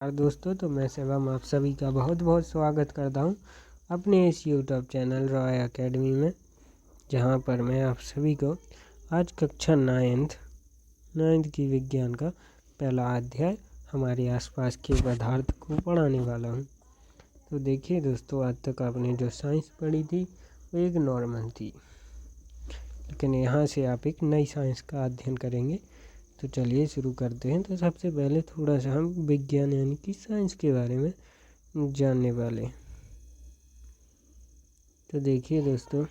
दोस्तों, तो मैं शिवम आप सभी का बहुत बहुत स्वागत करता हूं अपने इस यूट्यूब चैनल रॉय एकेडमी में, जहां पर मैं आप सभी को आज कक्षा नाइन्थ की विज्ञान का पहला अध्याय हमारे आसपास के पदार्थ को पढ़ाने वाला हूं। तो देखिए दोस्तों, आज तक आपने जो साइंस पढ़ी थी वो एक नॉर्मल थी, लेकिन यहाँ से आप एक नई साइंस का अध्ययन करेंगे। तो चलिए शुरू करते हैं। तो सबसे पहले थोड़ा सा हम विज्ञान यानी कि साइंस के बारे में जानने वाले हैं। तो देखिए दोस्तों,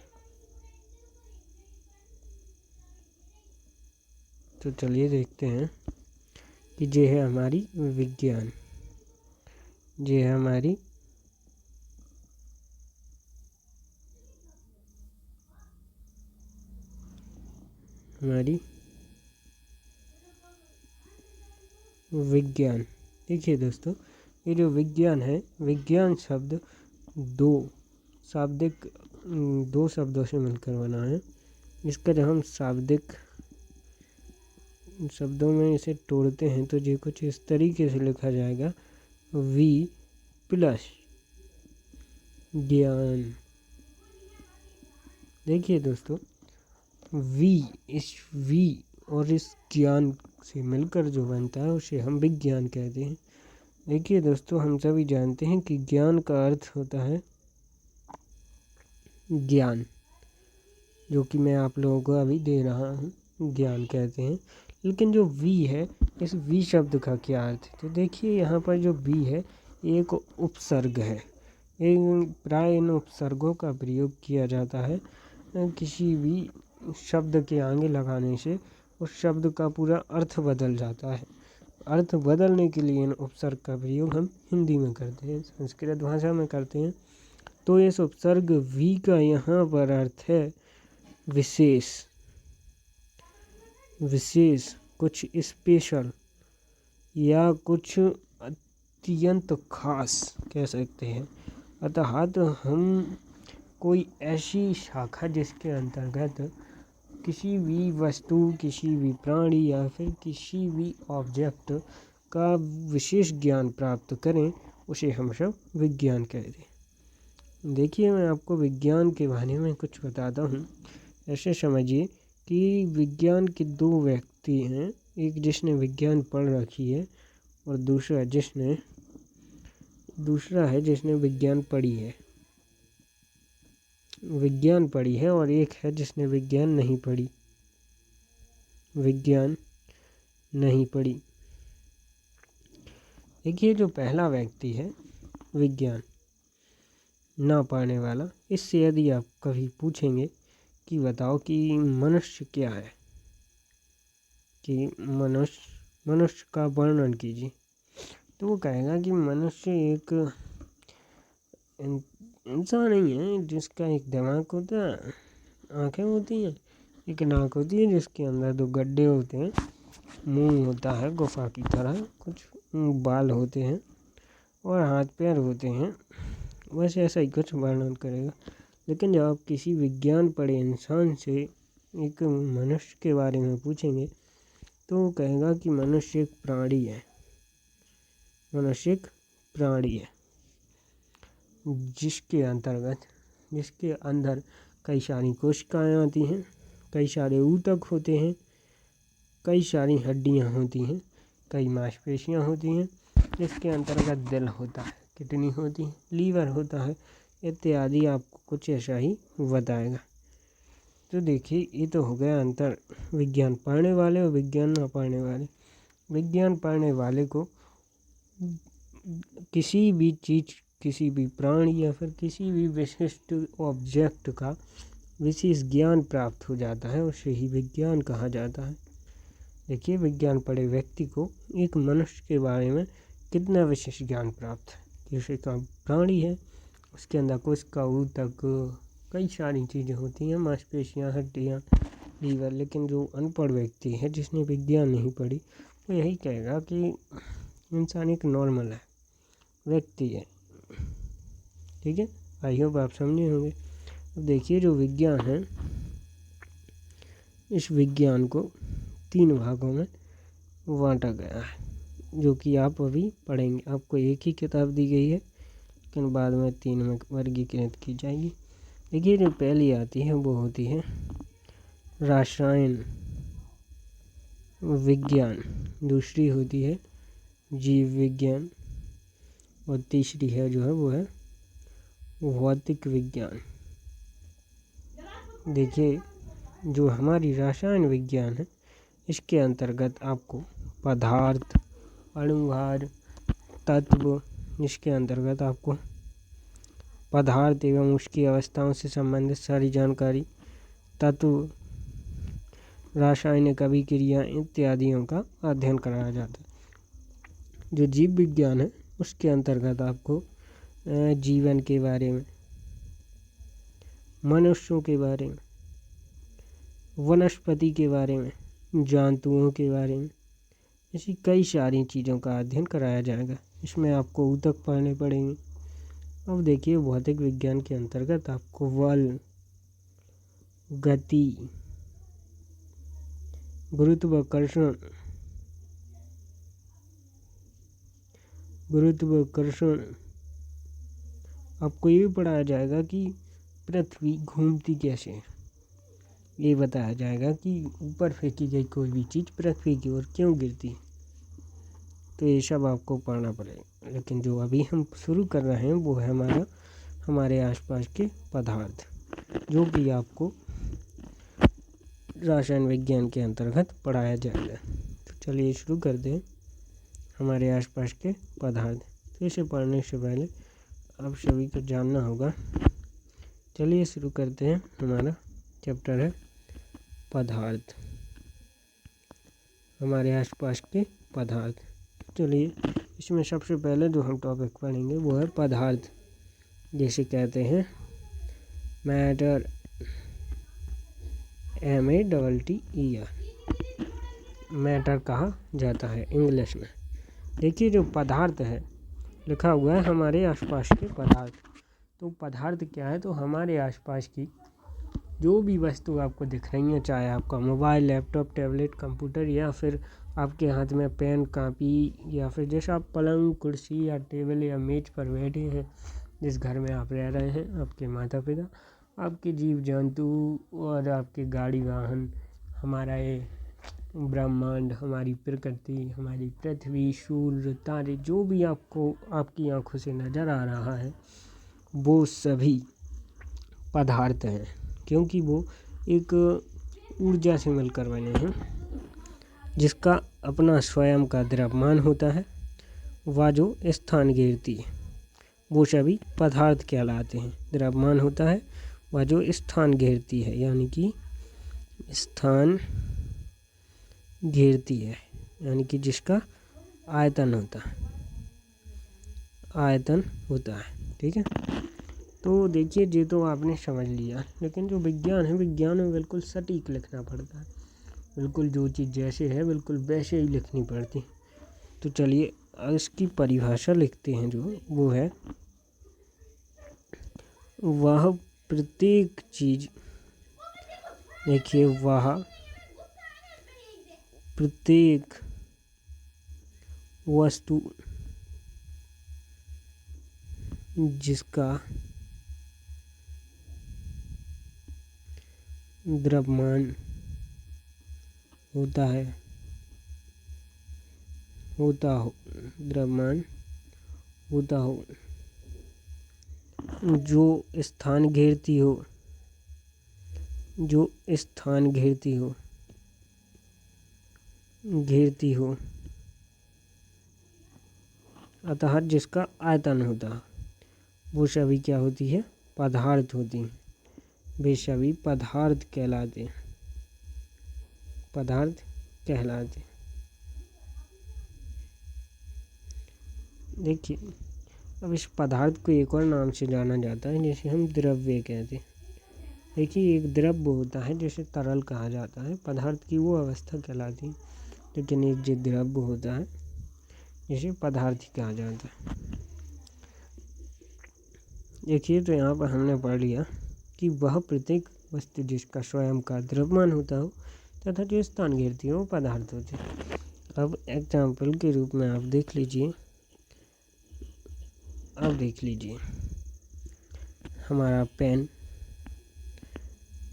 तो चलिए देखते हैं कि ये है हमारी विज्ञान, ये है हमारी विज्ञान। देखिए दोस्तों, ये जो विज्ञान है, विज्ञान शब्द दो शब्दों से मिलकर बना है। इसका जब हम शाब्दिक शब्दों में इसे तोड़ते हैं तो ये कुछ इस तरीके से लिखा जाएगा, वी प्लस ज्ञान। देखिए दोस्तों, इस वी और इस ज्ञान से मिलकर जो बनता है उसे हम विज्ञान कहते हैं। देखिए दोस्तों, हम सभी जानते हैं कि ज्ञान का अर्थ होता है ज्ञान, जो कि मैं आप लोगों को अभी दे रहा हूँ, ज्ञान कहते हैं। लेकिन जो वी है, इस वी शब्द का क्या अर्थ है? तो देखिए, यहाँ पर जो वी है एक उपसर्ग है। प्राय इन उपसर्गों का प्रयोग किया जाता है किसी भी शब्द के आगे लगाने से उस शब्द का पूरा अर्थ बदल जाता है। अर्थ बदलने के लिए इन उपसर्ग का प्रयोग हम हिंदी में करते हैं, संस्कृत भाषा में करते हैं। तो इस उपसर्ग वी का यहाँ पर अर्थ है विशेष, कुछ स्पेशल या कुछ अत्यंत खास कह सकते हैं। अतः हम कोई ऐसी शाखा जिसके अंतर्गत किसी भी वस्तु, किसी भी प्राणी या फिर किसी भी ऑब्जेक्ट का विशेष ज्ञान प्राप्त करें, उसे हम सब विज्ञान कहते हैं। देखिए, मैं आपको विज्ञान के बारे में कुछ बताता हूँ। ऐसे समझिए कि विज्ञान के दो व्यक्ति हैं, एक जिसने विज्ञान पढ़ रखी है और दूसरा है जिसने विज्ञान पढ़ी है। और एक है जिसने विज्ञान नहीं पढ़ी। देखिए, जो पहला व्यक्ति है विज्ञान ना पढ़ने वाला, इससे यदि आप कभी पूछेंगे कि बताओ कि मनुष्य क्या है, कि मनुष्य का वर्णन कीजिए, तो वो कहेगा कि मनुष्य एक इंसान ही है जिसका एक दिमाग होता है, आंखें होती हैं, एक नाक होती है जिसके अंदर दो गड्ढे होते हैं, मुंह होता है गुफा की तरह, कुछ बाल होते हैं और हाथ पैर होते हैं। वैसे ऐसा ही कुछ वर्णन करेगा। लेकिन जब आप किसी विज्ञान पढ़े इंसान से एक मनुष्य के बारे में पूछेंगे तो वो कहेगा कि मनुष्य एक प्राणी है, जिसके अंदर कई सारी कोशिकाएं आती हैं, कई सारे ऊतक होते हैं, कई सारी हड्डियां होती हैं, कई मांसपेशियां होती हैं, जिसके अंतर्गत दिल होता है, किडनी होती है, लीवर होता है इत्यादि। आपको कुछ ऐसा ही बताएगा। तो देखिए, ये तो हो गया अंतर विज्ञान पढ़ने वाले और विज्ञान ना पढ़ने वाले। विज्ञान पढ़ने वाले को किसी भी चीज़, किसी भी प्राणी या फिर किसी भी विशिष्ट ऑब्जेक्ट का विशेष ज्ञान प्राप्त हो जाता है, उसे ही विज्ञान कहा जाता है। देखिए, विज्ञान पढ़े व्यक्ति को एक मनुष्य के बारे में कितना विशेष ज्ञान प्राप्त है, जैसे का प्राणी है, उसके अंदर कोशिका, ऊतक, कई सारी चीज़ें होती हैं, मांसपेशियाँ, हड्डियाँ, लीवर। लेकिन जो अनपढ़ व्यक्ति है, जिसने विज्ञान नहीं पढ़ी, वो यही कहेगा कि इंसान एक नॉर्मल है, व्यक्ति है। ठीक है, आई होप आप समझे होंगे। अब देखिए, जो विज्ञान है, इस विज्ञान को 3 भागों में बांटा गया है। जो कि आप अभी पढ़ेंगे। आपको एक ही किताब दी गई है, लेकिन बाद में 3 में वर्गीकृत की जाएगी। देखिए, जो पहली आती है वो होती है रसायन विज्ञान, दूसरी होती है जीव विज्ञान, और तीसरी है जो है वो है भौतिक विज्ञान। देखिए, जो हमारी रसायन विज्ञान है, इसके अंतर्गत आपको पदार्थ, अणुभार, तत्व, इसके अंतर्गत आपको पदार्थ एवं उसकी अवस्थाओं से संबंधित सारी जानकारी, तत्व, रासायनिक अभिक्रिया इत्यादियों का अध्ययन कराया जाता है। जो जीव विज्ञान है, उसके अंतर्गत आपको जीवन के बारे में, मनुष्यों के बारे में, वनस्पति के बारे में, जंतुओं के बारे में, ऐसी कई सारी चीज़ों का अध्ययन कराया जाएगा। इसमें आपको ऊतक पढ़ने पड़ेंगे। अब देखिए, भौतिक विज्ञान के अंतर्गत आपको बल, गति, गुरुत्वाकर्षण, आपको ये भी पढ़ाया जाएगा कि पृथ्वी घूमती कैसे है। ये बताया जाएगा कि ऊपर फेंकी गई कोई भी चीज़ पृथ्वी की ओर क्यों गिरती है। तो ये सब आपको पढ़ना पड़ेगा। लेकिन जो अभी हम शुरू कर रहे हैं वो है हमारे आसपास के पदार्थ, जो कि आपको रसायन विज्ञान के अंतर्गत पढ़ाया जाएगा। तो चलिए शुरू करते हैं हमारे आसपास के पदार्थ। तो इसे पढ़ने से पहले आप सभी को जानना होगा। चलिए शुरू करते हैं। हमारा चैप्टर है पदार्थ, हमारे आसपास के पदार्थ। चलिए, इसमें सबसे पहले जो हम टॉपिक पढ़ेंगे वो है पदार्थ, जैसे कहते हैं मैटर, MATTER, मैटर कहा जाता है इंग्लिश में। देखिए, जो पदार्थ है लिखा हुआ है हमारे आसपास के पदार्थ। तो पदार्थ क्या है? तो हमारे आसपास की जो भी वस्तु आपको दिख रही है, चाहे आपका मोबाइल, लैपटॉप, टैबलेट, कंप्यूटर, या फिर आपके हाथ में पेन, कापी, या फिर जैसे आप पलंग, कुर्सी या टेबल या मेज पर बैठे हैं, जिस घर में आप रह रहे हैं, आपके माता पिता, आपके जीव जंतु और आपके गाड़ी वाहन, हमारा ये ब्रह्मांड, हमारी प्रकृति, हमारी पृथ्वी, सूर्य, तारे, जो भी आपको आपकी आंखों से नज़र आ रहा है, वो सभी पदार्थ हैं, क्योंकि वो एक ऊर्जा से मिलकर बने हैं, जिसका अपना स्वयं का द्रव्यमान होता है। वह जो स्थान घेरती है वो सभी पदार्थ कहलाते हैं। द्रव्यमान होता है वह जो स्थान घेरती है, यानी कि स्थान घेरती है, यानी कि जिसका आयतन होता है। ठीक है, तो देखिए, ये तो आपने समझ लिया। लेकिन जो विज्ञान है, विज्ञान में बिल्कुल सटीक लिखना पड़ता है। बिल्कुल जो चीज़ जैसे है बिल्कुल वैसे ही लिखनी पड़ती। तो चलिए इसकी परिभाषा लिखते हैं, जो वो है वह प्रत्येक चीज़, देखिए, वह प्रत्येक वस्तु जिसका द्रव्यमान द्रव्यमान होता हो, जो स्थान घेरती हो, अतः जिसका आयतन होता है, वो सभी क्या होती है? पदार्थ होती हैं। वे सभी पदार्थ कहलाते। देखिए, अब इस पदार्थ को एक और नाम से जाना जाता है, जिसे हम द्रव्य कहते हैं। देखिए, एक द्रव्य होता है जिसे तरल कहा जाता है, पदार्थ की वो अवस्था कहलाती है। लेकिन एक जो द्रव्य होता है जिसे पदार्थ ही कहा जाता है। देखिए, तो यहाँ पर हमने पढ़ लिया कि वह प्रत्येक वस्तु जिसका स्वयं का द्रव्यमान होता हो तथा जो स्थान घेरती हो वो पदार्थ होते हैं। अब एग्जाम्पल के रूप में आप देख लीजिए, अब देख लीजिए हमारा पेन,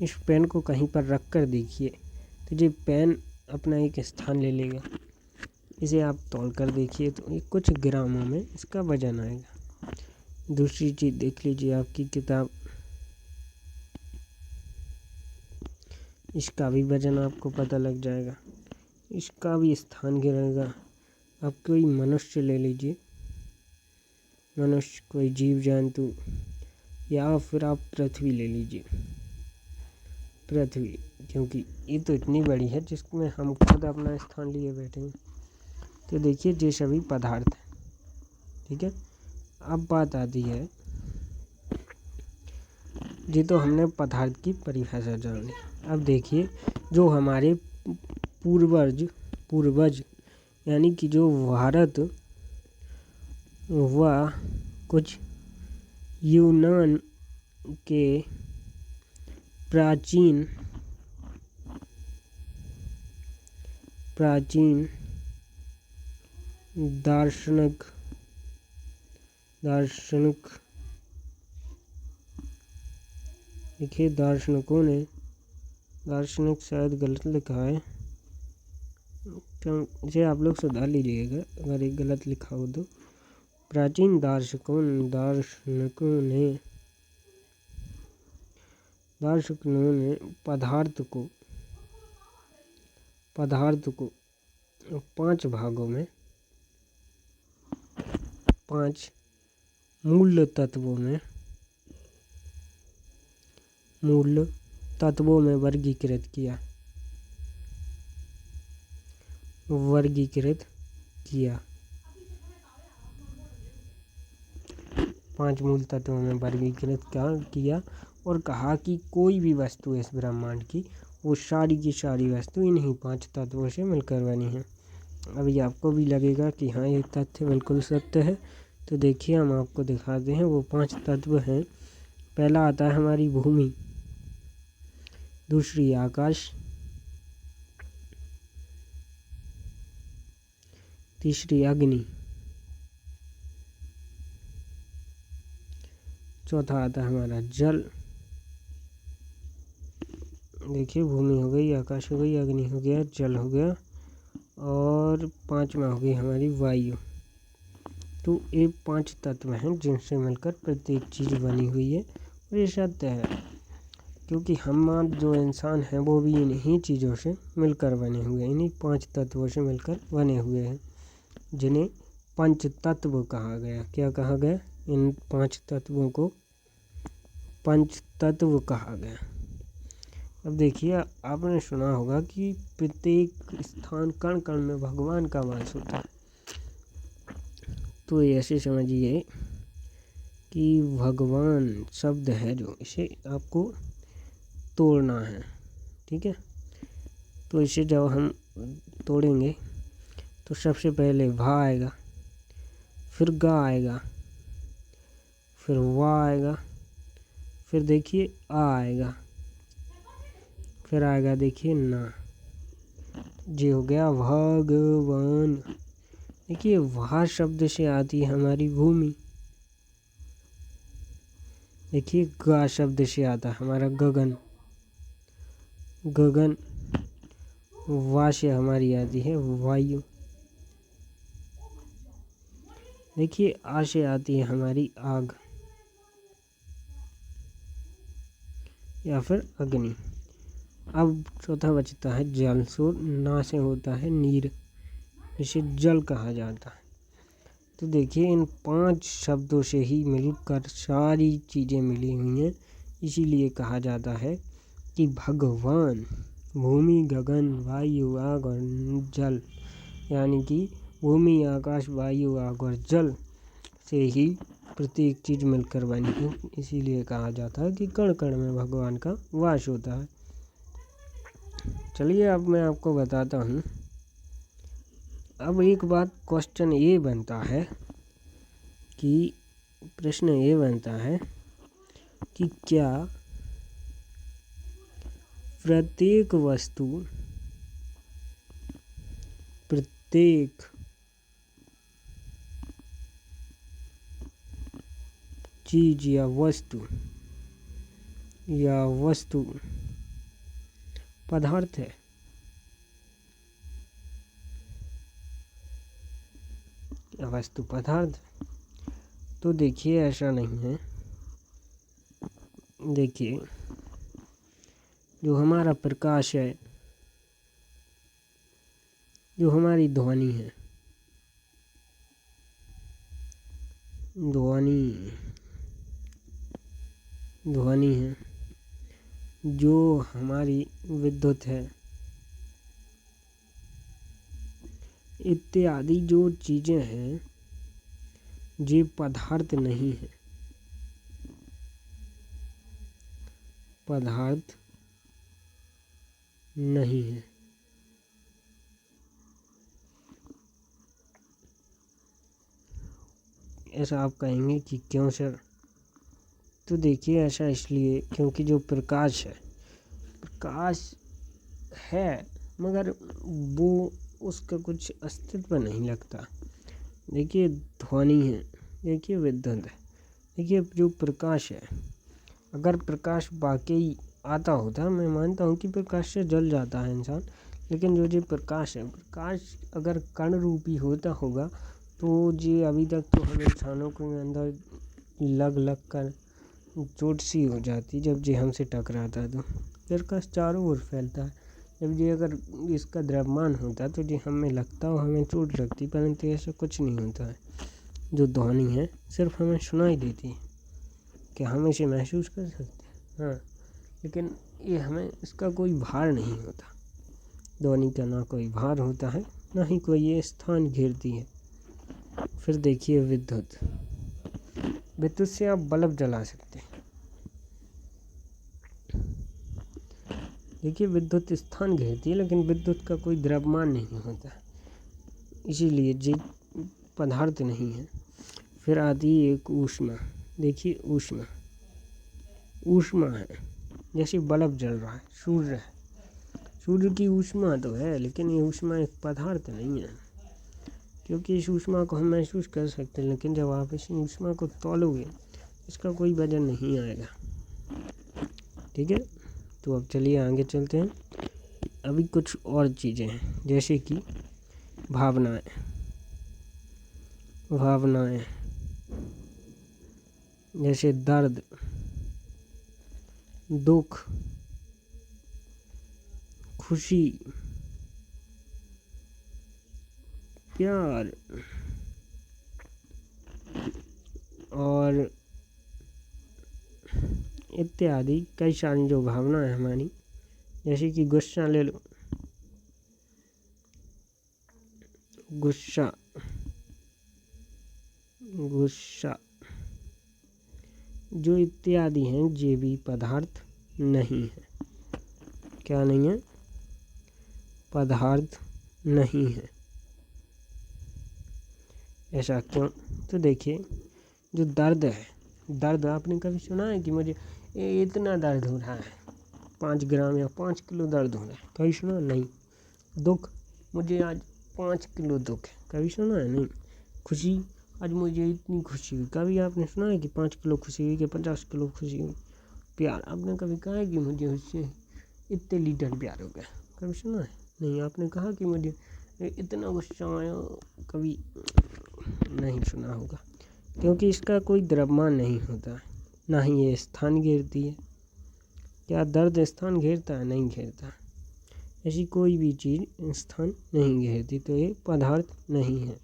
इस पेन को कहीं पर रख कर देखिए तो ये पेन अपना एक स्थान ले लेगा। इसे आप तोल कर देखिए तो ये कुछ ग्रामों में इसका वजन आएगा। दूसरी चीज़ देख लीजिए, आपकी किताब, इसका भी वजन आपको पता लग जाएगा, इसका भी स्थान गिरेगा। आप कोई मनुष्य ले लीजिए, मनुष्य, कोई जीव जंतु, या फिर आप पृथ्वी ले लीजिए, पृथ्वी, क्योंकि ये तो इतनी बड़ी है जिसमें हम खुद अपना स्थान लिए बैठे हैं। तो देखिए ये सभी पदार्थ हैं, ठीक है। अब बात आती है, ये तो हमने पदार्थ की परिभाषा जानी। अब देखिए जो हमारे पूर्वज यानी कि जो भारत व कुछ यूनान के प्राचीन दार्शनिक देखिए दार्शनिकों ने, दार्शनिक शायद गलत लिखा है, तो इसे आप लोग सुधार लीजिएगा अगर एक गलत लिखा हो तो। प्राचीन दार्शनिकों ने पदार्थ को 5 भागों में, 5 मूल तत्वों में वर्गीकृत किया। 5 मूल तत्वों में वर्गीकृत किया और कहा कि कोई भी वस्तु इस ब्रह्मांड की, वो सारी की सारी वस्तु इन्हीं 5 तत्वों से मिलकर बनी है। अभी आपको भी लगेगा कि हाँ ये तथ्य बिल्कुल सत्य है, तो देखिए हम आपको दिखाते हैं। वो 5 तत्व हैं। पहला आता है हमारी भूमि, दूसरी आकाश, तीसरी अग्नि, चौथा आता है हमारा जल। देखिए भूमि हो गई, आकाश हो गई, अग्नि हो गया, जल हो गया, और 5वां हो गई हमारी वायु। तो ये 5 तत्व हैं जिनसे मिलकर प्रत्येक चीज़ बनी हुई है, और ये सत्य है क्योंकि हम जो इंसान हैं वो भी इन्हीं चीज़ों से मिलकर बने हुए हैं, इन्हीं 5 तत्वों से मिलकर बने हुए हैं, जिन्हें पंच तत्व कहा गया। क्या कहा गया? इन 5 तत्वों को पंच तत्व कहा गया। अब देखिए आपने सुना होगा कि प्रत्येक स्थान कण कण में भगवान का वास होता है। तो ऐसे समझिए कि भगवान शब्द है जो, इसे आपको तोड़ना है, ठीक है। तो इसे जब हम तोड़ेंगे तो सबसे पहले भा आएगा, फिर गा आएगा, फिर वा आएगा, फिर देखिए आ आएगा, फिर आएगा देखिए ना। ये हो गया भगवान। देखिए वहा शब्द से आती है हमारी भूमि। देखिए गा शब्द से आता है हमारा गगन, गगन। वा से हमारी आती है वायु। देखिए आ से आती है हमारी आग या फिर अग्नि। अब चौथा बचता है जल। सो ना से होता है नीर, इसे जल कहा जाता है। तो देखिए इन 5 शब्दों से ही मिलकर सारी चीज़ें मिली हुई हैं, इसीलिए कहा जाता है कि भगवान भूमि, गगन, वायु, आग और जल, यानी कि भूमि, आकाश, वायु, आग और जल से ही प्रत्येक चीज़ मिलकर बनी है। इसीलिए कहा जाता है कि कण कण में भगवान का वास होता है। चलिए अब मैं आपको बताता हूँ। अब एक बात क्वेश्चन ये बनता है कि प्रश्न ये बनता है कि क्या प्रत्येक प्रत्येक चीज या वस्तु पदार्थ है। वस्तु पदार्थ, तो देखिए ऐसा नहीं है। देखिए जो हमारा प्रकाश है, जो हमारी ध्वनि है, ध्वनि है, जो हमारी विद्युत है, इत्यादि जो चीजें हैं ये पदार्थ नहीं है। पदार्थ नहीं है। ऐसा आप कहेंगे कि क्यों सर? तो देखिए ऐसा इसलिए क्योंकि जो प्रकाश है मगर वो उसका कुछ अस्तित्व नहीं लगता। देखिए ध्वनि है, देखिए विद्युत है, देखिए जो प्रकाश है, अगर प्रकाश वाकई आता होता, मैं मानता हूँ कि प्रकाश से जल जाता है इंसान, लेकिन जो प्रकाश है, प्रकाश अगर कण रूपी होता होगा तो जी अभी तक तो हम इंसानों के अंदर लग कर चोट सी हो जाती जब जी हमसे टकराता। तो प्रकाश चारों ओर फैलता है। जब जी अगर इसका द्रव्यमान होता तो जी हमें लगता हो हमें चोट लगती, परंतु ऐसा कुछ नहीं होता है। जो ध्वनि है सिर्फ हमें सुनाई देती है, क्या हम इसे महसूस कर सकते हैं? हाँ, लेकिन ये हमें इसका कोई भार नहीं होता। ध्वनि का ना कोई भार होता है, ना ही कोई ये स्थान घेरती है। फिर देखिए विद्युत से आप बल्ब जला सकते हैं। देखिए विद्युत स्थान घेरती है, लेकिन विद्युत का कोई द्रव्यमान नहीं होता, इसीलिए ये पदार्थ नहीं है। फिर आती है एक ऊष्मा। देखिए ऊष्मा है, जैसे बल्ब जल रहा है, सूर्य है, सूर्य की ऊष्मा तो है, लेकिन ये ऊष्मा एक पदार्थ नहीं है, क्योंकि इस ऊष्मा को हम महसूस कर सकते हैं, लेकिन जब आप इस ऊष्मा को तौलोगे इसका कोई वजन नहीं आएगा। ठीक है, तो अब चलिए आगे चलते हैं। अभी कुछ और चीज़ें हैं, जैसे कि भावनाएं, जैसे दर्द, दुख, खुशी, प्यार और इत्यादि कई सारी जो भावना है हमारी, जैसे कि गुस्सा ले लो, गुस्सा जो इत्यादि हैं ये भी पदार्थ नहीं है। क्या नहीं है? पदार्थ नहीं है। ऐसा क्यों? तो देखिए जो दर्द है, दर्द आपने कभी सुना है कि मुझे इतना दर्द हो रहा है, 5 ग्राम या 5 किलो दर्द हो रहा है? कभी सुना? नहीं। दुख, मुझे आज 5 किलो दुख है, कभी सुना है? नहीं। खुशी, आज मुझे इतनी खुशी हुई, कभी आपने सुना है कि 5 किलो खुशी हुई कि 50 किलो खुशी हुई? प्यार, आपने कभी कहा है कि मुझे उससे इतने लीटर प्यार हो गया? कभी सुना है? नहीं। आपने कहा कि मुझे इतना गुस्सा आया? कभी नहीं सुना होगा, क्योंकि इसका कोई द्रव्यमान नहीं होता, ना ही ये स्थान घेरती है। क्या दर्द स्थान घेरता है? नहीं घेरता। ऐसी कोई भी चीज़ स्थान नहीं घेरती, तो ये पदार्थ नहीं है।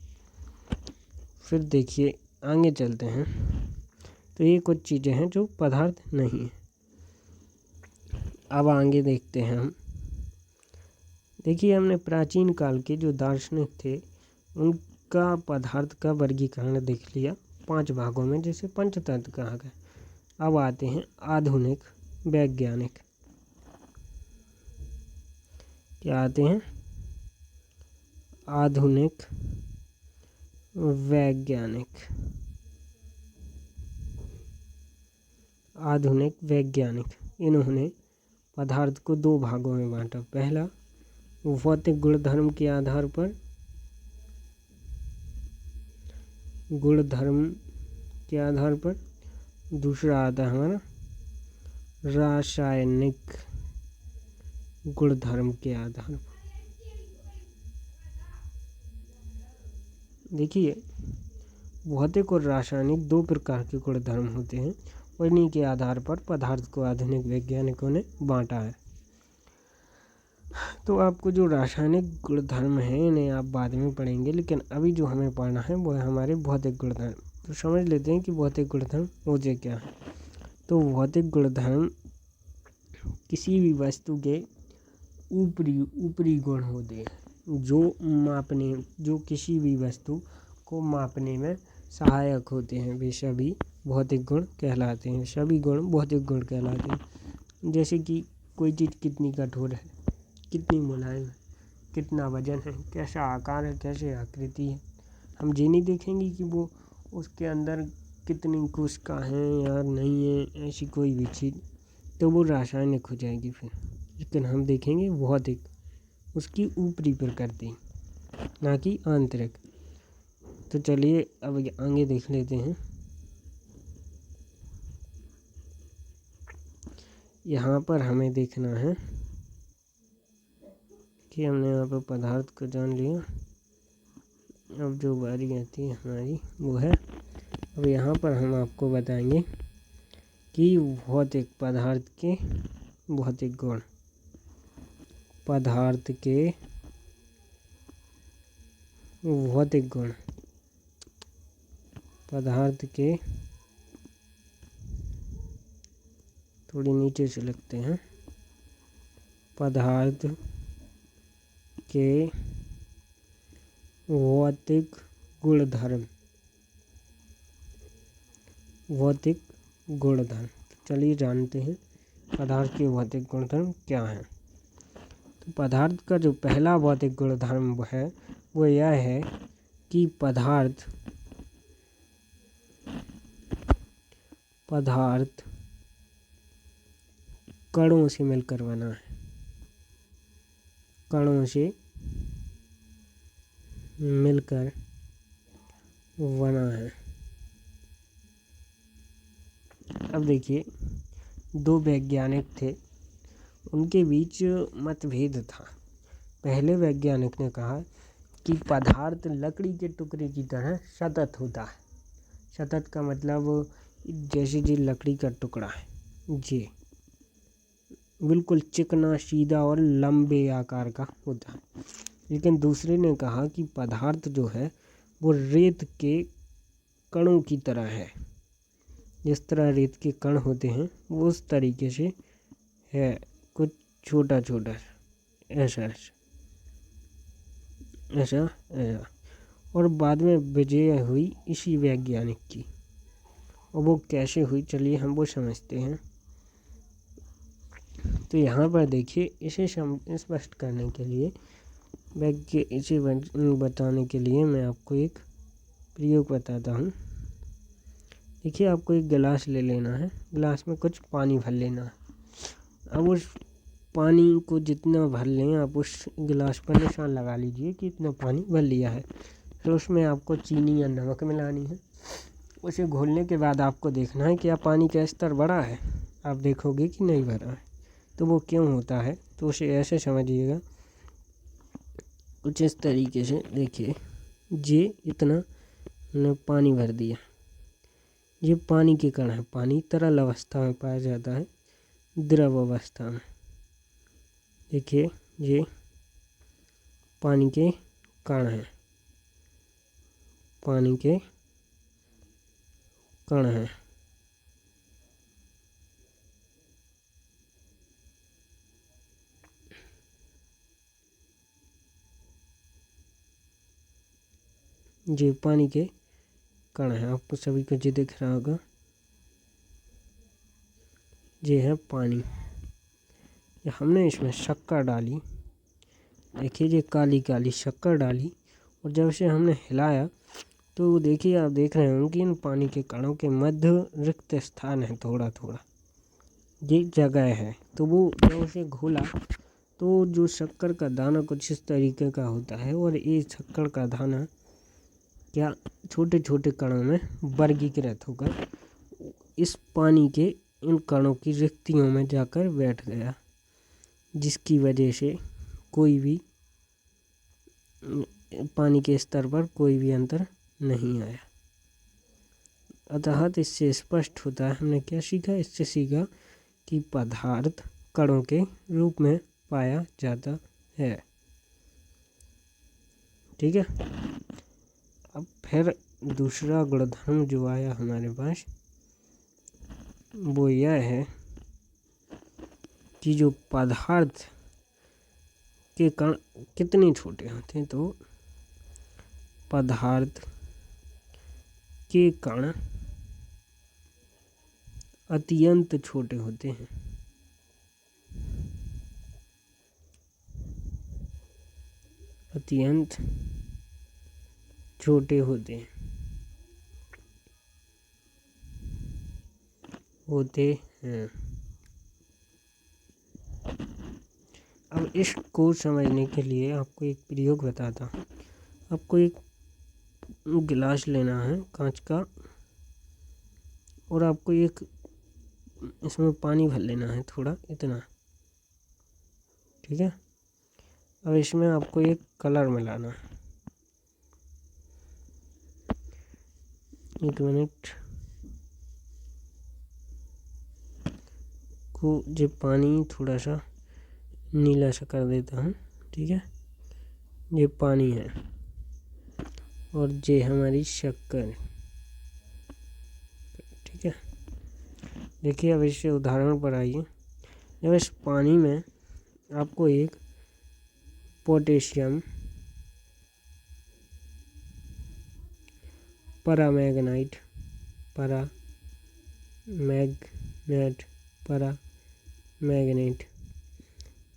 फिर देखिए आगे चलते हैं, तो ये कुछ चीज़ें हैं जो पदार्थ नहीं है। अब आगे देखते हैं हम। देखिए हमने प्राचीन काल के जो दार्शनिक थे उनका पदार्थ का वर्गीकरण देख लिया 5 भागों में, जैसे पंचतत्व कहा गया। अब आते हैं आधुनिक वैज्ञानिक। क्या आते हैं? आधुनिक वैज्ञानिक। इन्होंने पदार्थ को 2 भागों में बांटा। पहला, भौतिक गुणधर्म के आधार पर गुण धर्म के आधार पर, दूसरा आता है हमारा रासायनिक गुण धर्म के आधार पर। देखिए भौतिक और रासायनिक दो प्रकार के गुण धर्म होते हैं और इन्हीं के आधार पर पदार्थ को आधुनिक वैज्ञानिकों ने बांटा है। तो आपको जो रासायनिक गुण धर्म है इन्हें आप बाद में पढ़ेंगे, लेकिन अभी जो हमें पढ़ना है वो है हमारे भौतिक गुण धर्म। तो समझ लेते हैं कि भौतिक गुण धर्म होते क्या है। तो भौतिक गुण धर्म किसी भी वस्तु के ऊपरी गुण होते हैं जो किसी भी वस्तु को मापने में सहायक होते हैं, वे सभी भौतिक गुण कहलाते हैं। सभी गुण भौतिक गुण कहलाते हैं। जैसे कि कोई चीज़ कितनी कठोर है, कितनी मुलायम है, कितना वजन है, कैसा आकार है, कैसे आकृति है। हम ये नहीं देखेंगे कि वो उसके अंदर कितनी कोशिका हैं या नहीं है, ऐसी कोई भी चीज़, तो वो रासायनिक हो जाएगी फिर। लेकिन हम देखेंगे भौतिक, उसकी ऊपरी प्रकृति, ना कि आंतरिक। तो चलिए अब आगे देख लेते हैं। यहाँ पर हमें देखना है कि हमने यहाँ पर पदार्थ को जान लिया। अब जो बारी आती है हमारी वो है, अब यहाँ पर हम आपको बताएंगे कि भौतिक पदार्थ के भौतिक गुण, पदार्थ के भौतिक गुण, पदार्थ के थोड़ी नीचे से लिखते हैं, पदार्थ के भौतिक गुणधर्म, भौतिक गुणधर्म। चलिए जानते हैं पदार्थ के भौतिक गुणधर्म क्या हैं। तो पदार्थ का जो पहला भौतिक गुणधर्म है वो यह है कि पदार्थ कणों से मिलकर बना है, कणों से मिलकर बना है। अब देखिए दो वैज्ञानिक थे, उनके बीच मतभेद था। पहले वैज्ञानिक ने कहा कि पदार्थ लकड़ी के टुकड़े की तरह सतत होता है। सतत का मतलब जैसे जी लकड़ी का टुकड़ा है, जी बिल्कुल चिकना, सीधा और लंबे आकार का होता है। लेकिन दूसरे ने कहा कि पदार्थ जो है वो रेत के कणों की तरह है। जिस तरह रेत के कण होते हैं वो उस तरीके से है, कुछ छोटा छोटा ऐसा ऐसा ऐसा। और बाद में विजय हुई इसी वैज्ञानिक की, और वो कैसे हुई चलिए हम वो समझते हैं। तो यहाँ पर देखिए इसे स्पष्ट करने के लिए, इसे बताने के लिए मैं आपको एक प्रयोग बताता हूँ। देखिए आपको एक गिलास ले लेना है, गिलास में कुछ पानी भर लेना है। अब उस पानी को जितना भर लें आप उस गिलास पर निशान लगा लीजिए कि इतना पानी भर लिया है। फिर उसमें आपको चीनी या नमक मिलानी है। उसे घोलने के बाद आपको देखना है कि आप पानी का स्तर बढ़ा है, आप देखोगे कि नहीं भरा है। तो वो क्यों होता है, तो उसे ऐसे समझिएगा कुछ इस तरीके से। देखिए ये इतना ने पानी भर दिया, ये पानी के कण है। पानी तरल अवस्था में पाया जाता है, द्रव अवस्था में। देखिए ये पानी के कण हैं, पानी के कण हैं। ये पानी के कण है, आपको सभी को जो दिख रहा होगा ये है पानी। हमने इसमें शक्कर डाली, देखिए ये काली काली शक्कर डाली, और जब इसे हमने हिलाया तो देखिए आप देख रहे होंगे कि इन पानी के कणों के मध्य रिक्त स्थान है, थोड़ा थोड़ा ये जगह है। तो वो जब उसे घोला तो जो शक्कर का दाना कुछ इस तरीके का होता है, और ये शक्कर का दाना क्या छोटे छोटे कणों में वर्गीकृत होकर इस पानी के इन कणों की रिक्तियों में जाकर बैठ गया, जिसकी वजह से कोई भी पानी के स्तर पर कोई भी अंतर नहीं आया। अतः इससे स्पष्ट होता है, हमने क्या सीखा, इससे सीखा कि पदार्थ कणों के रूप में पाया जाता है। ठीक है। अब फिर दूसरा गुणधर्म जो आया हमारे पास वो यह है कि जो पदार्थ के कण कितने छोटे होते हैं, तो पदार्थ के कण अत्यंत छोटे होते हैं। अत्यंत छोटे होते हैं। अब इसको समझने के लिए आपको एक प्रयोग बताता हूँ। आपको एक गिलास लेना है कांच का, और आपको एक इसमें पानी भर लेना है थोड़ा, इतना। ठीक है। अब इसमें आपको एक कलर मिलाना है। एक मिनट को जो पानी थोड़ा सा नीला सा कर देता हूँ। ठीक है। ये पानी है और ये हमारी शक्कर। ठीक है। देखिए अब इससे उदाहरण पर आइए। जब इस पानी में आपको एक पोटेशियम पैरामैग्नेट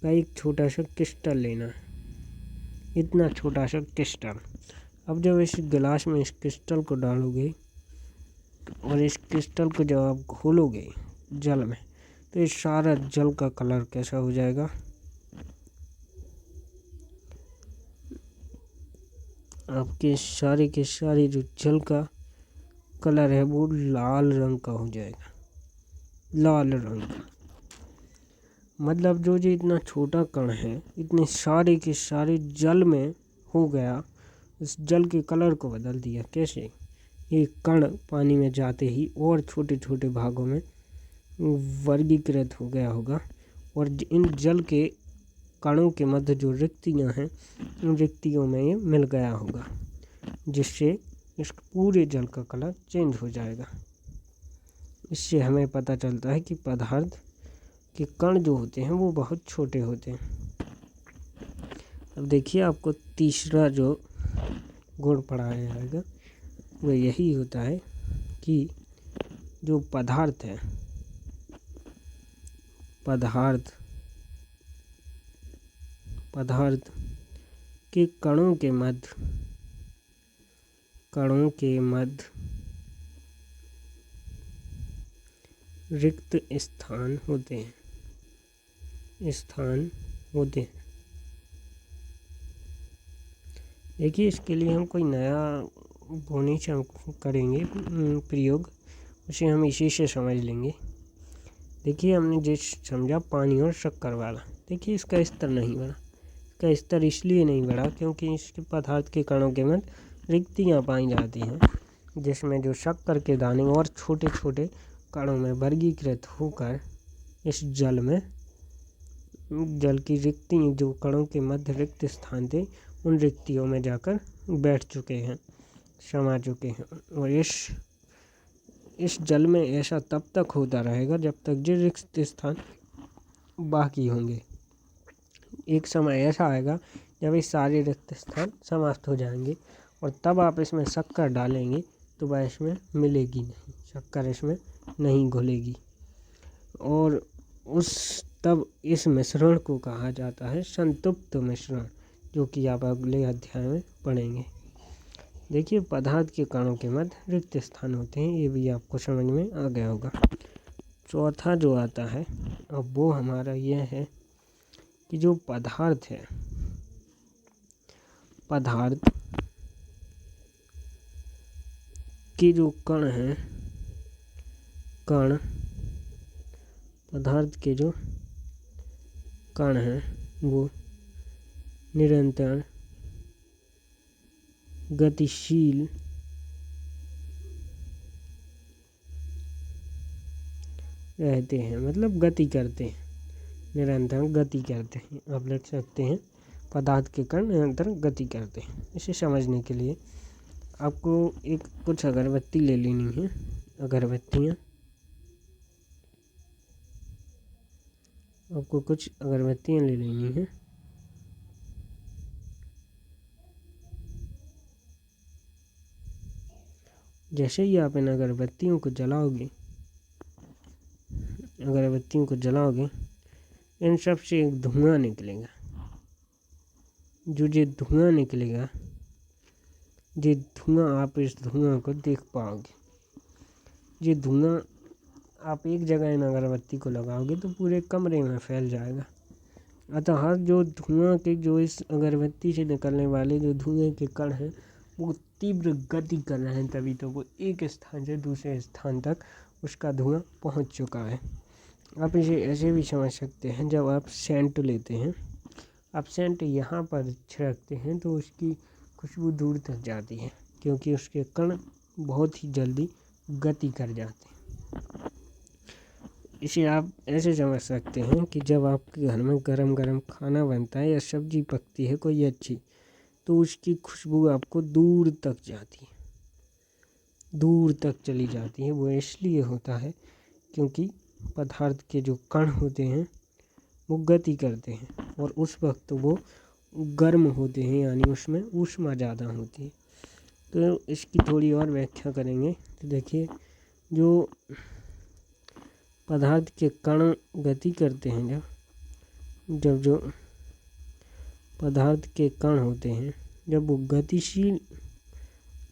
का एक छोटा सा क्रिस्टल लेना है, इतना छोटा सा क्रिस्टल। अब जब इस गिलास में इस क्रिस्टल को डालोगे और इस क्रिस्टल को जब आप घोलोगे जल में, तो ये सारा जल का कलर कैसा हो जाएगा, आपके सारे के सारे जो जल का कलर है वो लाल रंग का हो जाएगा। लाल रंग का मतलब जो इतना छोटा कण है, इतने सारे के सारे जल में हो गया, इस जल के कलर को बदल दिया। कैसे? ये कण पानी में जाते ही और छोटे छोटे भागों में वर्गीकृत हो गया होगा, और इन जल के कणों के मध्य जो रिक्तियां हैं, उन रिक्तियों में ये मिल गया होगा, जिससे इस पूरे जल का कलर चेंज हो जाएगा। इससे हमें पता चलता है कि पदार्थ के कण जो होते हैं वो बहुत छोटे होते हैं। अब देखिए आपको तीसरा जो गुण पढ़ाया जाएगा वो यही होता है कि जो पदार्थ है, पदार्थ के कणों के मध्य रिक्त स्थान होते हैं। देखिए इसके लिए हम कोई नया वो नहीं करेंगे प्रयोग, उसे हम इसी से समझ लेंगे। देखिए हमने जिस समझा पानी और शक्कर वाला, देखिए इसका स्तर नहीं बढ़ा। इसका स्तर इसलिए नहीं बढ़ा क्योंकि इसके पदार्थ के कणों के मध्य रिक्तियाँ पाई जाती हैं, जिसमें जो शक्कर के दाने और छोटे छोटे कणों में वर्गीकृत होकर इस जल की रिक्ति जो कणों के मध्य रिक्त स्थान थे, उन रिक्तियों में जाकर बैठ चुके हैं, समा चुके हैं। और इस जल में ऐसा तब तक होता रहेगा जब तक जो रिक्त स्थान बाकी होंगे। एक समय ऐसा आएगा जब ये सारे रिक्त स्थान समाप्त हो जाएंगे, और तब आप इसमें शक्कर डालेंगे तो वह इसमें मिलेगी नहीं, शक्कर इसमें नहीं घुलेगी, और तब इस मिश्रण को कहा जाता है संतृप्त मिश्रण, जो कि आप अगले अध्याय में पढ़ेंगे। देखिए पदार्थ के कणों के मध्य रिक्त स्थान होते हैं, ये भी आपको समझ में आ गया होगा। चौथा जो आता है अब वो हमारा यह है कि जो पदार्थ है, पदार्थ के जो कण हैं, कण पदार्थ के जो कण हैं वो निरंतर गतिशील रहते हैं, मतलब गति करते हैं, निरंतर गति करते हैं। आप लिख सकते हैं पदार्थ के कण निरंतर गति करते हैं। इसे समझने के लिए आपको कुछ अगरबत्ती ले लेनी है, अगरबत्तियाँ। आपको कुछ अगरबत्तियाँ ले लेनी है। जैसे ही आप इन अगरबत्तियों को जलाओगे, इन सब से एक धुआं निकलेगा। जो ये धुआं निकलेगा, ये धुआं आप इस धुआं को देख पाओगे। ये धुआं आप एक जगह इन अगरबत्ती को लगाओगे तो पूरे कमरे में फैल जाएगा। अतः जो धुआं के जो इस अगरबत्ती से निकलने वाले जो धुएं के कण हैं वो तीव्र गति कर रहे हैं, तभी तो वो एक स्थान से दूसरे स्थान तक उसका धुआं पहुंच चुका है। आप इसे ऐसे भी समझ सकते हैं, जब आप सेंट लेते हैं, आप सेंट यहाँ पर छिड़कते हैं तो उसकी खुशबू दूर तक जाती है, क्योंकि उसके कण बहुत ही जल्दी गति कर जाते हैं। इसे आप ऐसे समझ सकते हैं कि जब आपके घर में गरम गरम खाना बनता है या सब्जी पकती है कोई अच्छी, तो उसकी खुशबू आपको दूर तक जाती है, दूर तक चली जाती है। वो इसलिए होता है क्योंकि पदार्थ के जो कण होते हैं वो गति करते हैं और उस वक्त वो गर्म होते हैं, यानी उसमें ऊष्मा ज़्यादा होती है। तो इसकी थोड़ी और व्याख्या करेंगे तो देखिए, जो पदार्थ के कण गति करते हैं, जब जो पदार्थ के कण होते हैं जब वो गतिशील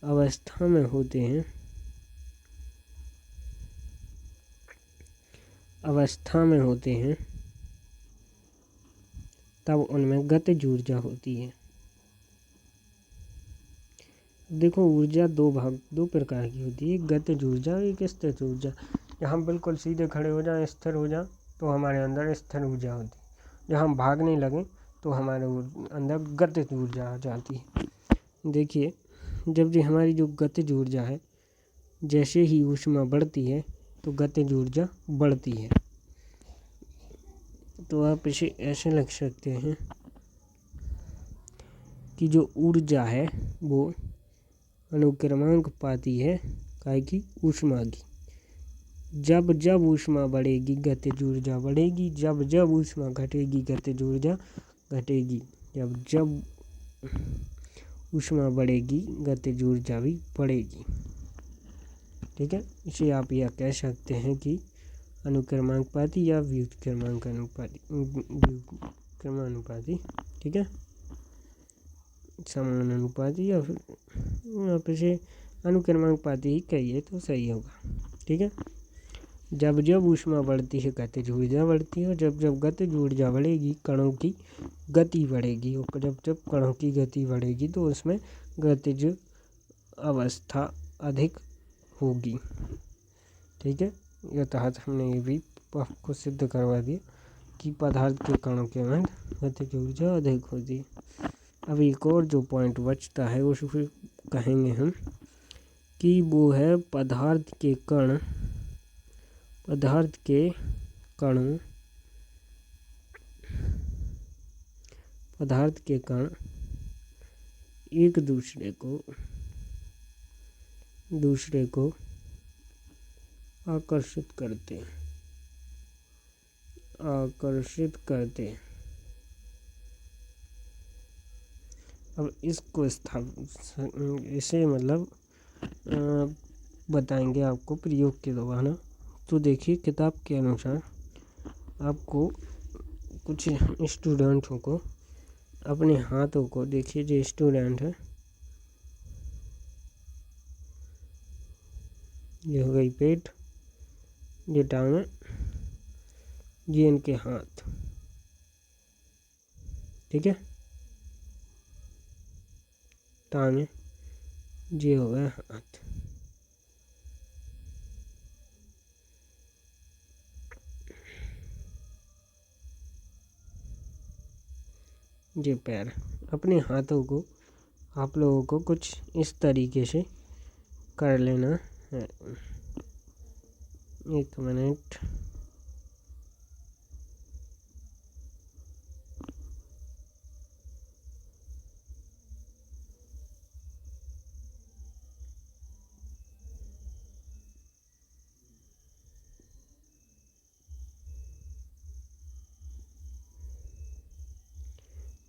अवस्था में होते हैं, तब उनमें गतिज ऊर्जा होती है। देखो, ऊर्जा दो प्रकार की होती है, एक गतिज ऊर्जा, एक स्थिर ऊर्जा। जहाँ हम बिल्कुल सीधे खड़े हो जाएं, स्थिर हो जाएं, तो हमारे अंदर स्थिर ऊर्जा होती है। जहाँ हम भागने लगें तो हमारे अंदर गतिज ऊर्जा आ जाती है। देखिए, जब ये हमारी जो गतिज ऊर्जा है, जैसे ही ऊष्मा बढ़ती है तो गतिज ऊर्जा बढ़ती है। तो आप इसे ऐसे लिख सकते हैं कि जो ऊर्जा है वो अनुक्रमांक पाती है काय की ऊष्मा की। जब जब ऊष्मा बढ़ेगी गतिज ऊर्जा बढ़ेगी, जब जब ऊष्मा घटेगी गतिज ऊर्जा घटेगी। जब जब ऊष्मा बढ़ेगी गतिज ऊर्जा भी बढ़ेगी। ठीक है, इसे आप यह कह सकते हैं कि अनुक्रमानुपाती या व्युत्क्रमानुपाती, ठीक है, समानुपाती, या फिर आप इसे अनुक्रमानुपाती ही कहिए तो सही होगा। ठीक है, जब जब ऊष्मा बढ़ती है गतिज ऊर्जा बढ़ती है, और जब जब गतिज ऊर्जा बढ़ेगी कणों की गति बढ़ेगी, और जब जब कणों की गति बढ़ेगी तो उसमें गतिज अवस्था अधिक होगी। ठीक है, यथार्थ हमने ये भी आपको सिद्ध करवा दिया कि पदार्थ के कणों के में गतिज ऊर्जा अधिक होती है। अब एक और जो पॉइंट बचता है उसको कहेंगे हम कि वो है पदार्थ के कण एक दूसरे को आकर्षित करते हैं। अब इसको इसे मतलब बताएंगे आपको प्रयोग के द्वारा। तो देखिए, किताब के अनुसार आपको कुछ स्टूडेंटों को अपने हाथों को, देखिए जो स्टूडेंट है, ये हो गई पेट, ये टांगें, ये इनके हाथ। ठीक है, टांगें, ये हो गए हाथ। ये पैर। अपने हाथों को आप लोगों को कुछ इस तरीके से कर लेना है। 1 मिनट।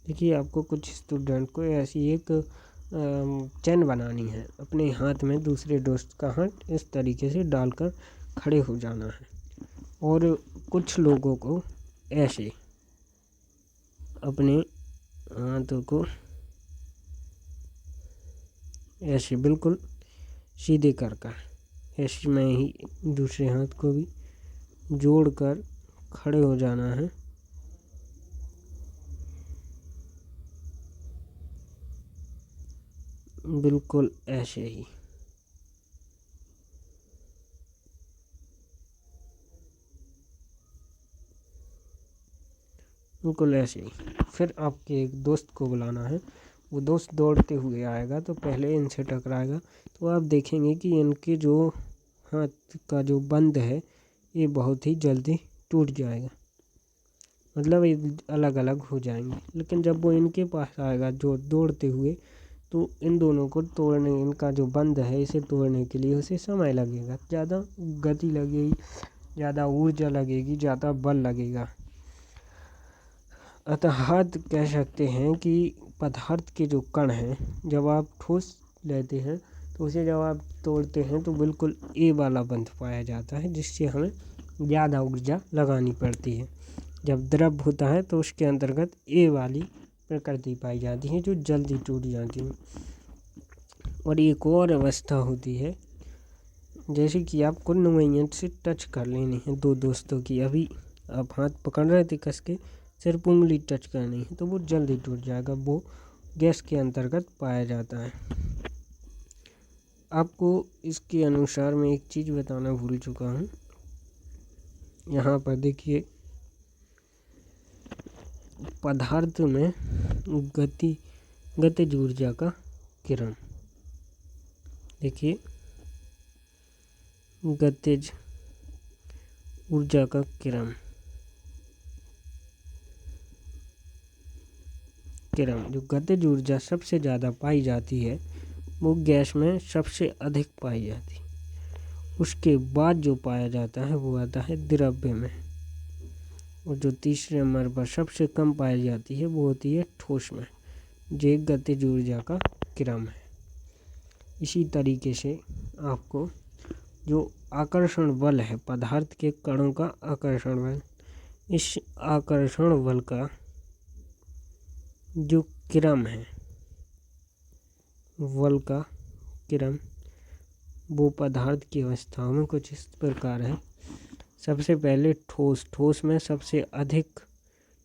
देखिए, आपको कुछ स्टूडेंट को ऐसी एक चैन बनानी है। अपने हाथ में दूसरे दोस्त का हाथ इस तरीके से डालकर खड़े हो जाना है और कुछ लोगों को ऐसे अपने हाथों को ऐसे बिल्कुल सीधे कर ऐसे में ही दूसरे हाथ को भी जोड़कर खड़े हो जाना है। बिल्कुल ऐसे ही। बिल्कुल ऐसे ही। फिर आपके एक दोस्त को बुलाना है। वो दोस्त दौड़ते हुए आएगा तो पहले इनसे टकराएगा, तो आप देखेंगे कि इनके जो हाथ का जो बंद है ये बहुत ही जल्दी टूट जाएगा, मतलब ये अलग अलग हो जाएंगे। लेकिन जब वो इनके पास आएगा जो दौड़ते हुए, तो इन दोनों को तोड़ने, इनका जो बंद है इसे तोड़ने के लिए उसे समय लगेगा, ज़्यादा गति लगेगी, ज़्यादा ऊर्जा लगेगी, ज़्यादा बल लगेगा। अतः कह सकते हैं कि पदार्थ के जो कण हैं, जब आप ठोस लेते हैं तो उसे जब आप तोड़ते हैं तो बिल्कुल ए वाला बंध पाया जाता है, जिससे हमें ज़्यादा ऊर्जा लगानी पड़ती है। जब द्रव होता है तो उसके अंतर्गत ए वाली प्रकृति पाई जाती है जो जल्दी टूट जाती है। और एक और अवस्था होती है, जैसे कि आपको नुमाइयत से टच कर लेनी है दो दोस्तों की। अभी आप हाथ पकड़ रहे थे कस के, सिर्फ उंगली टच करनी है तो वो जल्दी टूट जाएगा। वो गैस के अंतर्गत पाया जाता है। आपको इसके अनुसार मैं एक चीज़ बताना भूल चुका हूँ। यहाँ पर देखिए, पदार्थ में गतिज ऊर्जा का किरण, देखिए गतिज ऊर्जा का किरण जो गतिज ऊर्जा सबसे ज़्यादा पाई जाती है वो गैस में सबसे अधिक पाई जाती है। उसके बाद जो पाया जाता है वो आता है द्रव्य में, और जो तीसरे नंबर पर सबसे कम पाई जाती है वो होती है ठोस में, जो गतिज ऊर्जा का क्रम है। इसी तरीके से आपको जो आकर्षण बल है, पदार्थ के कणों का आकर्षण बल, इस आकर्षण बल का जो क्रम है, बल का क्रम, वो पदार्थ की अवस्थाओं में कुछ इस प्रकार है। सबसे पहले ठोस में सबसे अधिक,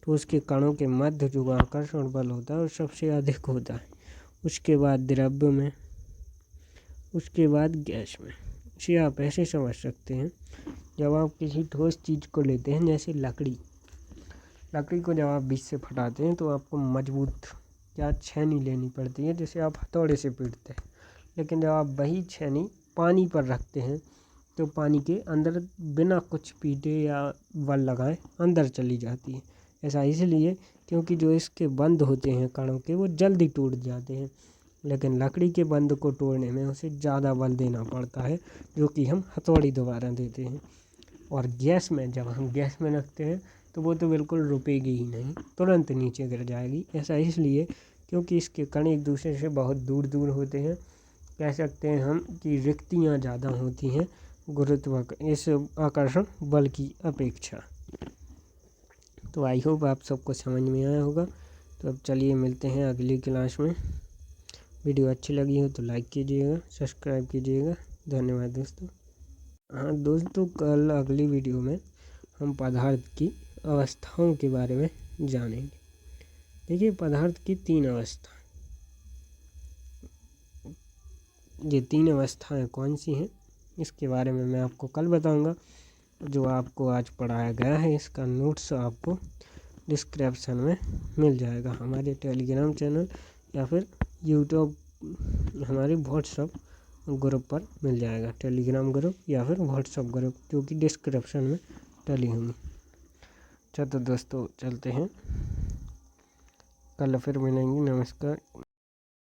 ठोस के कणों के मध्य जो आकर्षण बल होता है वो सबसे अधिक होता है। उसके बाद द्रव्य में, उसके बाद गैस में। इसे आप ऐसे समझ सकते हैं, जब आप किसी ठोस चीज़ को लेते हैं, जैसे लकड़ी को जब आप बीच से फटाते हैं तो आपको मजबूत या छेनी लेनी पड़ती है, जिसे आप हथौड़े से पीटते हैं। लेकिन जब आप वही छेनी पानी पर रखते हैं तो पानी के अंदर बिना कुछ पीटे या बल लगाए अंदर चली जाती है। ऐसा इसलिए क्योंकि जो इसके बंद होते हैं कणों के, वो जल्दी टूट जाते हैं। लेकिन लकड़ी के बंद को तोड़ने में उसे ज़्यादा बल देना पड़ता है, जो कि हम हथौड़ी द्वारा देते हैं। और गैस में, जब हम गैस में रखते हैं तो वो तो बिल्कुल रुकेगी ही नहीं, तुरंत नीचे गिर जाएगी। ऐसा इसलिए क्योंकि इसके कण एक दूसरे से बहुत दूर दूर होते हैं। कह सकते हैं हम कि रिक्तियाँ ज़्यादा होती हैं इस आकर्षण बल की अपेक्षा। तो आई होप आप सबको समझ में आया होगा। तो अब चलिए मिलते हैं अगली क्लास में। वीडियो अच्छी लगी हो तो लाइक कीजिएगा, सब्सक्राइब कीजिएगा। धन्यवाद दोस्तों। हाँ दोस्तों, कल अगली वीडियो में हम पदार्थ की अवस्थाओं के बारे में जानेंगे। देखिए, पदार्थ की 3 अवस्था, ये 3 अवस्थाएं कौन सी हैं इसके बारे में मैं आपको कल बताऊंगा। जो आपको आज पढ़ाया गया है इसका नोट्स आपको डिस्क्रिप्शन में मिल जाएगा, हमारे टेलीग्राम चैनल या फिर यूट्यूब हमारे व्हाट्सअप ग्रुप पर मिल जाएगा, टेलीग्राम ग्रुप या फिर व्हाट्सअप ग्रुप जो कि डिस्क्रिप्शन में डली होंगी। चलो दोस्तों चलते हैं, कल फिर मिलेंगे, नमस्कार।